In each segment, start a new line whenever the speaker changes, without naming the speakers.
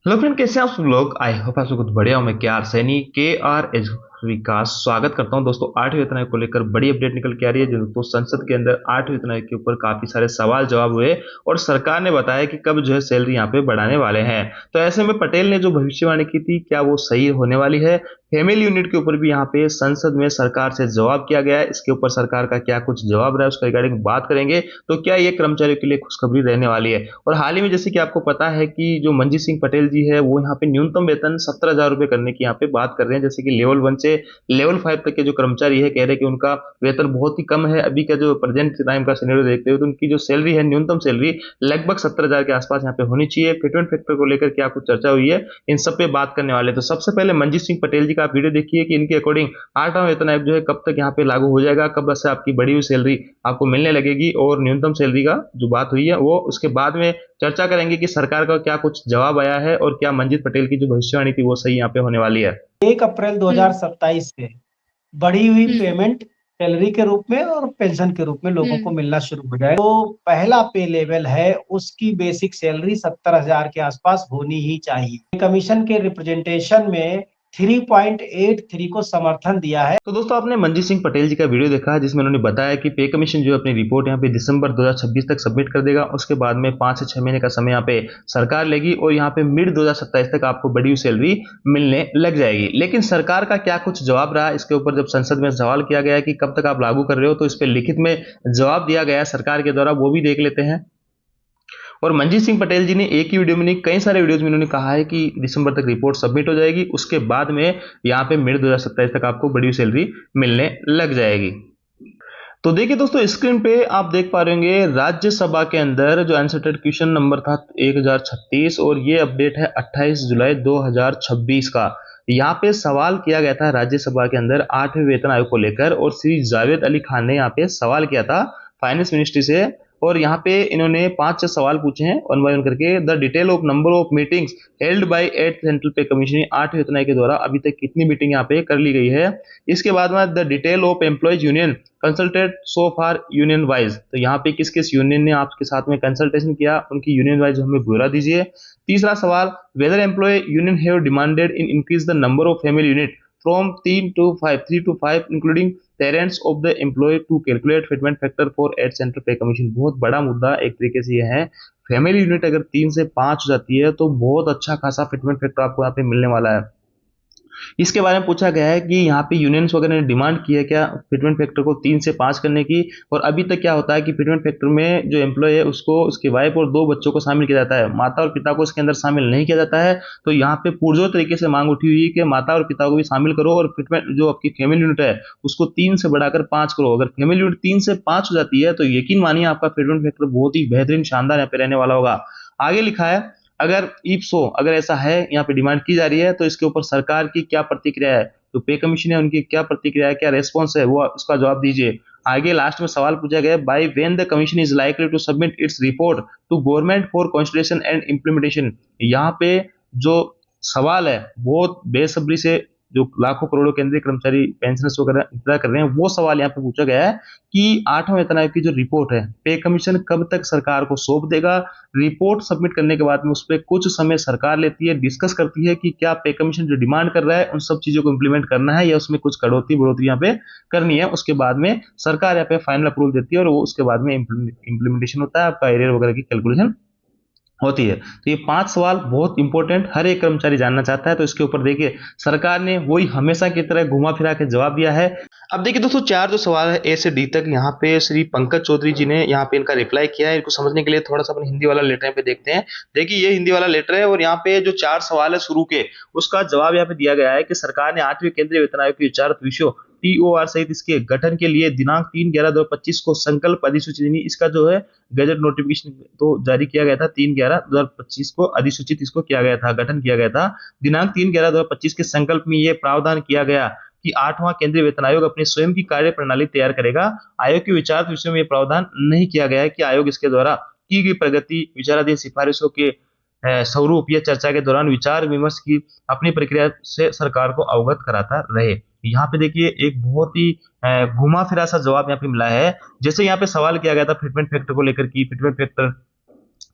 Hello friend, कैसे हैं आप सब लोग। आई होप आप सब कुछ बढ़िया हो। मैं के आर सैनी के आर एज का स्वागत करता हूं। दोस्तों, 8वीं वेतन आयोग को लेकर बड़ी अपडेट निकल के आ रही है। जो तो संसद के अंदर 8वीं वेतन आयोग के ऊपर काफी सारे सवाल जवाब हुए और सरकार ने बताया कि कब जो है सैलरी यहाँ पे बढ़ाने वाले हैं। तो ऐसे में पटेल ने जो भविष्यवाणी की थी, क्या वो सही होने वाली है। फैमिली यूनिट के ऊपर भी यहाँ पे संसद में सरकार से जवाब किया गया है। इसके ऊपर सरकार का क्या कुछ जवाब रहा है उसका रिगार्डिंग बात करेंगे। तो क्या ये कर्मचारियों के लिए खुशखबरी रहने वाली है। और हाल ही में जैसे कि आपको पता है कि जो मंजीत सिंह पटेल जी है वो यहाँ पे न्यूनतम वेतन 17,000 रुपए करने की यहाँ पे बात कर रहे हैं। जैसे कि लेवल 1 से लेवल 5 तक के जो कर्मचारी है कह रहे हैं कि उनका वेतन बहुत ही कम है। अभी का जो प्रेजेंट टाइम का सिनेरियो देखते हुए तो उनकी जो सैलरी है, न्यूनतम सैलरी लगभग 17,000 के आसपास यहाँ पे होनी चाहिए। फिटमेंट फैक्टर को लेकर क्या कुछ चर्चा हुई है, इन सब पे बात करने वाले। तो सबसे पहले मंजीत सिंह पटेल जी का आप वीडियो देखिए कि इनके अकॉर्डिंग 8वां वेतन आयोग जो है कब तक यहाँ पे लागू हो जाएगा, कब से आपकी बढ़ी हुई सैलरी आपको मिलने लगेगी। और न्यूनतम सैलरी का जो बात हुई है वो उसके बाद में चर्चा करेंगे कि सरकार का क्या कुछ जवाब आया है और क्या मंजीत पटेल की जो भविष्यवाणी थी वो सही यहाँ पे होने वाली है।
1 अप्रैल
हुँ,
2027 से बढ़ी हुई
हुँ,
पेमेंट सैलरी के रूप में और पेंशन के रूप में लोगों को
हुँ,
मिलना शुरू हो जाएगा। तो पहला पे लेवल है, उसकी बेसिक सैलरी 70,000 के आसपास होनी ही चाहिए। कमीशन के रिप्रेजेंटेशन में 3.83 को समर्थन दिया है।
तो दोस्तों, आपने मंजीत सिंह पटेल जी का वीडियो देखा है जिसमें उन्होंने बताया कि पे कमीशन जो है अपनी रिपोर्ट यहाँ पे दिसंबर 2026 तक सबमिट कर देगा। उसके बाद में 5 से 6 महीने का समय यहाँ पे सरकार लेगी और यहाँ पे मिड 2027 तक आपको बड़ी हुई सैलरी मिलने लग जाएगी। लेकिन सरकार का क्या कुछ जवाब रहा इसके ऊपर जब संसद में सवाल किया गया कि कब तक आप लागू कर रहे हो, तो इस पर लिखित में जवाब दिया गया सरकार के द्वारा, वो भी देख लेते हैं। और मंजीत सिंह पटेल जी ने एक ही वीडियो में नहीं, कई सारे वीडियोज में उन्होंने कहा है कि दिसंबर तक रिपोर्ट सबमिट हो जाएगी। उसके बाद में यहाँ पे मिड 2027 तक आपको बड़ी सैलरी मिलने लग जाएगी। तो देखिए दोस्तों, स्क्रीन पे आप देख पा रहे होंगे राज्यसभा के अंदर जो आंसर्ड क्वेश्चन नंबर था 1036 और ये अपडेट है 28 जुलाई 2026 का। यहाँ पे सवाल किया गया था राज्यसभा के अंदर 8वें वेतन आयोग को लेकर और श्री जावेद अली खान ने यहाँ पे सवाल किया था फाइनेंस मिनिस्ट्री से। और यहाँ पे इन्होंने 5-6 सवाल पूछे हैं वन बाय वन करके। The detail of number of meetings held by eight central pay commission, 8वें वेतन आयोग के द्वारा अभी तक कितनी मीटिंग यहाँ पे कर ली गई है। इसके बाद में the detail of employees union consulted so far union wise, तो यहाँ पे किस किस यूनियन ने आपके साथ में कंसल्टेशन किया, उनकी यूनियन वाइज हमें ब्यौरा दीजिए। तीसरा सवाल, whether employee union have demanded in increase the number of family unit from 3 to 5 including parents of the employee to calculate fitment factor for eight central pay commission. बहुत बड़ा मुद्दा एक तरीके से यह है। फैमिली यूनिट अगर 3 से 5 हो जाती है तो बहुत अच्छा खासा फिटमेंट फैक्टर आपको यहाँ पे मिलने वाला है। इसके बारे में पूछा गया है कि यहाँ पे यूनियंस वगैरह ने डिमांड की है क्या फिटमेंट फैक्टर को 3 से 5 करने की। और अभी तक क्या होता है कि फिटमेंट फैक्टर में जो एम्प्लॉय है उसको उसकी वाइफ और 2 बच्चों को शामिल किया जाता है, माता और पिता को इसके अंदर शामिल नहीं किया जाता है। तो यहाँ पे पुरजोर तरीके से मांग उठी हुई है कि माता और पिता को भी शामिल करो और फिटमेंट जो आपकी फैमिली यूनिट है उसको 3 से बढ़ाकर 5 करो। अगर फैमिली यूनिट 3 से 5 हो जाती है तो यकीन मानिए आपका फिटमेंट फैक्टर बहुत ही बेहतरीन शानदार यहाँ पे रहने वाला होगा। आगे लिखा है, अगर इफ सो, अगर ऐसा है यहाँ पे डिमांड की जा रही है तो इसके ऊपर सरकार की क्या प्रतिक्रिया है, तो पे कमीशन है उनकी क्या प्रतिक्रिया है, क्या रेस्पॉन्स है, वो उसका जवाब दीजिए। आगे लास्ट में सवाल पूछा गया, by when the commission is likely to submit its report to government for consideration and implementation. यहाँ पे जो सवाल है बहुत बेसब्री से जो लाखों करोड़ों केंद्रीय कर्मचारी पेंशनर्स वगैरह इंतजार कर रहे हैं, वो सवाल यहाँ पे पूछा गया है कि 8वां वेतन आयोग की जो रिपोर्ट है पे कमीशन कब तक सरकार को सौंप देगा। रिपोर्ट सबमिट करने के बाद में उस पर कुछ समय सरकार लेती है, डिस्कस करती है कि क्या पे कमीशन जो डिमांड कर रहा है उन सब चीजों को इंप्लीमेंट करना है या उसमें कुछ कटौती बढ़ोतरी यहाँ पे करनी है। उसके बाद में सरकार यहाँ पे फाइनल अप्रूवल देती है और वो उसके बाद में इंप्लीमेंटेशन होता है, आपका एरियर वगैरह की कैलकुलेशन होती है। तो ये 5 सवाल बहुत इंपॉर्टेंट हर एक कर्मचारी जानना चाहता है। तो इसके ऊपर देखिए सरकार ने वही हमेशा की तरह घुमा फिरा के जवाब दिया है। अब देखिए दोस्तों, 4 जो सवाल है ए से डी तक, यहाँ पे श्री पंकज चौधरी जी ने यहाँ पे इनका रिप्लाई किया है। इनको समझने के लिए थोड़ा सा अपन हिंदी वाला लेटर यहाँ पे देखते हैं। देखिए ये हिंदी वाला लेटर है और यहाँ पे जो 4 सवाल है शुरू के, उसका जवाब यहाँ पे दिया गया है कि सरकार ने 8वें केंद्रीय वेतन आयोग के विचार विषयों टीओआर सहित इसके गठन के लिए दिनांक 3/11/2025 को संकल्प अधिसूचित, इसका जो है गजट नोटिफिकेशन तो जारी किया गया था 3/11/2025 को, अधिसूचित इसको किया गया था, गठन किया गया था। दिनांक 3/11/2025 के संकल्प में यह प्रावधान किया गया कि 8वां केंद्रीय वेतन आयोग अपनी स्वयं की कार्य प्रणाली तैयार करेगा। आयोग के विचार विषय में यह प्रावधान नहीं किया गया है कि आयोग इसके द्वारा की गई प्रगति विचाराधीन सिफारिशों के स्वरूप या चर्चा के दौरान विचार विमर्श की अपनी प्रक्रिया से सरकार को अवगत कराता रहे। यहाँ पे देखिए एक बहुत ही घुमा फिरा सा जवाब यहाँ पे मिला है। जैसे यहाँ पे सवाल किया गया था फिटमेंट फैक्टर को लेकर, की फिटमेंट फैक्टर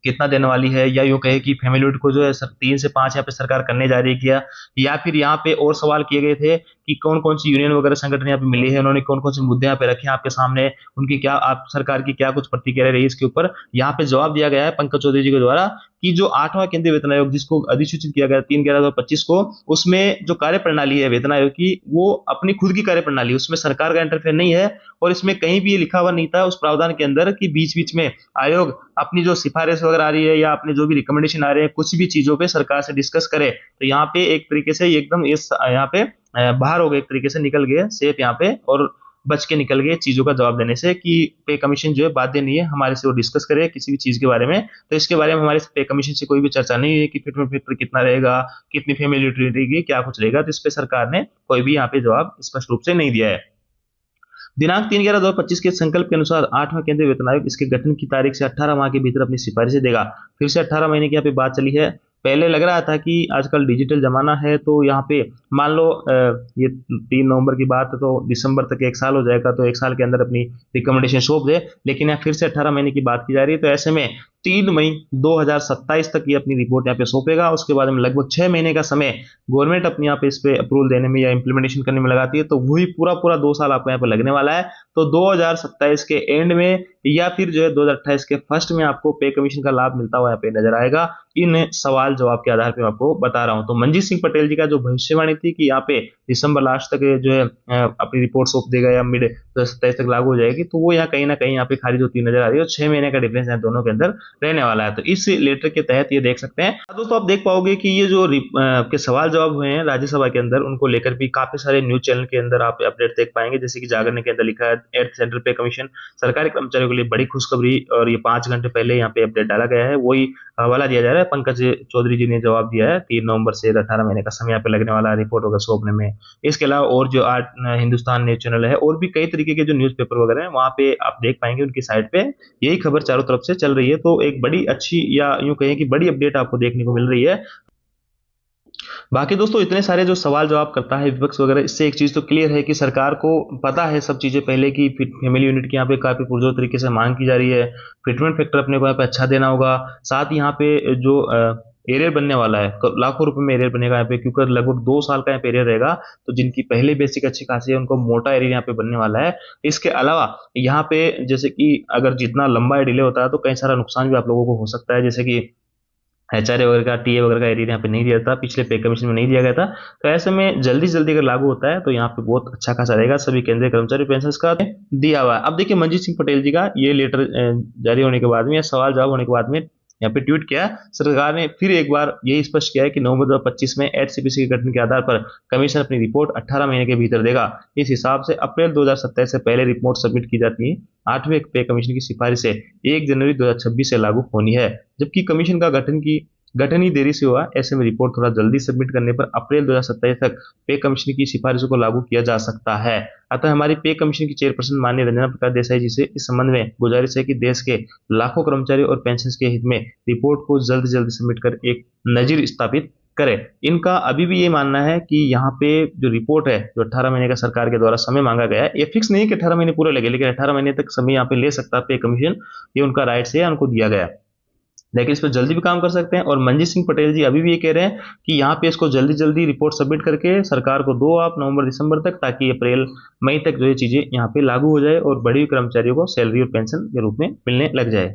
कितना देने वाली है, या यूं कहे कि फैमिली लीव को जो है 3 से 5 यहाँ पे सरकार करने जा रही है क्या, या फिर यहाँ पे और सवाल किए गए थे कि कौन कौन सी यूनियन वगैरह संगठन यहाँ पे मिली है, उन्होंने कौन कौन से मुद्दे यहाँ पे रखे हैं आपके सामने, उनकी क्या आप सरकार की क्या कुछ प्रतिक्रिया रही इसके ऊपर। यहाँ पे जवाब दिया गया है पंकज चौधरी जी के द्वारा कि जो 8वां केंद्रीय वेतन आयोग जिसको अधिसूचित किया गया 3/11/2025 को, उसमें जो कार्य प्रणाली है वेतन आयोग की वो अपनी खुद की कार्य प्रणाली, उसमें सरकार का इंटरफेयर नहीं है, और इसमें कहीं भी ये लिखा हुआ नहीं था उस प्रावधान के अंदर कि बीच बीच में आयोग अपनी जो सिफारिश वगैरह आ रही है या अपने जो भी रिकमेंडेशन आ रहे हैं कुछ भी चीजों पे सरकार से डिस्कस करे। तो यहाँ पे एक तरीके से एकदम इस यहाँ पे बाहर हो गए, एक तरीके से निकल गए सेफ यहाँ पे, और बच के निकल गए चीजों का जवाब देने से कि पे कमीशन जो है बाध्य नहीं है हमारे से वो डिस्कस करे किसी भी चीज के बारे में। तो इसके बारे में हमारे पे कमीशन से कोई भी चर्चा नहीं है कि फिटमेंट फैक्टर कितना रहेगा, कितनी फैमिली रहेगी, क्या कुछ रहेगा। तो इस पे सरकार ने कोई भी यहाँ पे जवाब स्पष्ट रूप से नहीं दिया है। दिनांक 3/11/2025 के संकल्प के अनुसार 8वां केंद्रीय वेतन आयोग इसके गठन की तारीख से 18 माह के भीतर अपनी सिफारिशें देगा। फिर से 18 महीने की यहाँ पे बात चली है। पहले लग रहा था कि आजकल डिजिटल जमाना है तो यहाँ पे मान लो ये 3 नवंबर की बात है तो दिसंबर तक 1 साल हो जाएगा, तो 1 साल के अंदर अपनी रिकमेंडेशन सौंप दे, लेकिन यहाँ फिर से 18 महीने की बात की जा रही है। तो ऐसे में 3 मई 2027 तक ये अपनी रिपोर्ट यहाँ पे सौंपेगा। उसके बाद में लगभग 6 महीने का समय गवर्नमेंट अपने यहाँ पे इस पे अप्रूवल देने में या इम्प्लीमेंटेशन करने में लगाती है, तो वही पूरा 2 साल आपको यहाँ पे लगने वाला है। तो 2027 के एंड में या फिर जो है 2028 के फर्स्ट में आपको पे कमीशन का लाभ मिलता हुआ यहाँ पे नजर आएगा। इन सवाल जवाब के आधार पे मैं आपको बता रहा हूं। तो मंजीत सिंह पटेल जी का जो भविष्यवाणी थी कि यहाँ पे दिसंबर लास्ट तक जो है अपनी रिपोर्ट सौंप देगा या मिड 2027 तक लागू हो जाएगी, तो वो यहाँ कहीं ना कहीं यहाँ पे खारिज होती नजर आ रही है, और 6 महीने का डिफरेंस है दोनों के अंदर रहने वाला है। तो इस लेटर के तहत ये देख सकते हैं दोस्तों, आप देख पाओगे कि ये जो के सवाल जवाब हुए हैं राज्यसभा के अंदर उनको लेकर भी काफी सारे न्यूज चैनल के अंदर आप अपडेट देख पाएंगे। जैसे कि जागरण के अंदर लिखा है 8th सेंट्रल पे कमीशन सरकारी कर्मचारियों के लिए बड़ी खुशखबरी, और ये 5 घंटे पहले यहाँ पे अपडेट डाला गया है। वही हवाला दिया जा रहा है, पंकज चौधरी जी ने जवाब दिया है 3 नवंबर से 18 महीने का समय यहाँ पे लगने वाला है रिपोर्ट वगैरह सौंपने में। इसके अलावा और जो हिंदुस्तान न्यूज चैनल है और भी कई तरीके के जो न्यूज़पेपर वगैरह हैं वहाँ पे आप देख पाएंगे उनकी साइट पे यही खबर चारों तरफ से चल रही है। तो एक बड़ी अच्छी या यूं कहें कि बड़ी अपडेट आपको देखने को मिल रही है। बाकी दोस्तों इतने सारे जो सवाल जवाब करता है विपक्ष वगैरह, इससे एक चीज तो क्लियर है कि सरकार को पता है सब चीजें पहले की फैमिली यूनिट की यहाँ पे काफी पुरजोर तरीके से मांग की जा रही है, फिटमेंट फैक्टर अपने को यहाँ पे अच्छा देना होगा। साथ ही यहाँ पे जो एरियर बनने वाला है लाखों रुपए में एरियर बनेगा यहाँ पे, क्योंकि लगभग 2 साल का यहाँ पे एरियर रहेगा। तो जिनकी पहले बेसिक अच्छी खासी है उनको मोटा एरियर यहाँ पे बनने वाला है। इसके अलावा यहाँ पे जैसे कि अगर जितना लंबा डिले होता है तो कई सारा नुकसान भी आप लोगों को हो सकता है, जैसे कि एचआरए वगैरह का टीए वगैरह का एरिया यहाँ पे नहीं दिया था, पिछले पे कमीशन में नहीं दिया गया था। तो ऐसे में जल्दी जल्दी अगर लागू होता है तो यहाँ पे बहुत अच्छा खासा रहेगा, सभी केंद्रीय कर्मचारी पेंशन का दिया हुआ है। अब देखिए मंजीत सिंह पटेल जी का ये लेटर जारी होने के बाद में या सवाल जवाब होने के बाद में यहाँ पे ट्वीट किया, सरकार ने फिर एक बार यही स्पष्ट किया है कि नवंबर 2025 में एचसीपीसी के गठन के आधार पर कमीशन अपनी रिपोर्ट 18 महीने के भीतर देगा। इस हिसाब से अप्रैल 2027 से पहले रिपोर्ट सबमिट की जाती है। 8वें पे कमीशन की सिफारिशें 1 जनवरी 2026 से लागू होनी है, जबकि कमीशन का गठन ही देरी से हुआ। ऐसे में रिपोर्ट थोड़ा जल्दी सबमिट करने पर अप्रैल 2027 तक पे कमीशन की सिफारिशों को लागू किया जा सकता है। अतः हमारी पे कमीशन की चेयरपर्सन माननीय रंजना प्रकाश देसाई जी से इस संबंध में गुजारिश है कि देश के लाखों कर्मचारी और पेंशन के हित में रिपोर्ट को जल्द से जल्द सबमिट कर एक नजीर स्थापित करे। इनका अभी भी ये मानना है कि यहाँ पे जो रिपोर्ट है जो 18 महीने का सरकार के द्वारा समय मांगा गया है, ये फिक्स नहीं कि 18 महीने पूरे लगे, लेकिन 18 महीने तक समय यहाँ पे ले सकता है पे कमीशन, ये उनका राइट है, उनको दिया गया है। लेकिन इस पर जल्दी भी काम कर सकते हैं। और मंजीत सिंह पटेल जी अभी भी ये कह रहे हैं कि यहाँ पे इसको जल्दी जल्दी रिपोर्ट सबमिट करके सरकार को दो आप नवंबर दिसंबर तक, ताकि अप्रैल मई तक जो ये चीजें यहाँ पे लागू हो जाए और बड़ी कर्मचारियों को सैलरी और पेंशन के रूप में मिलने लग जाए।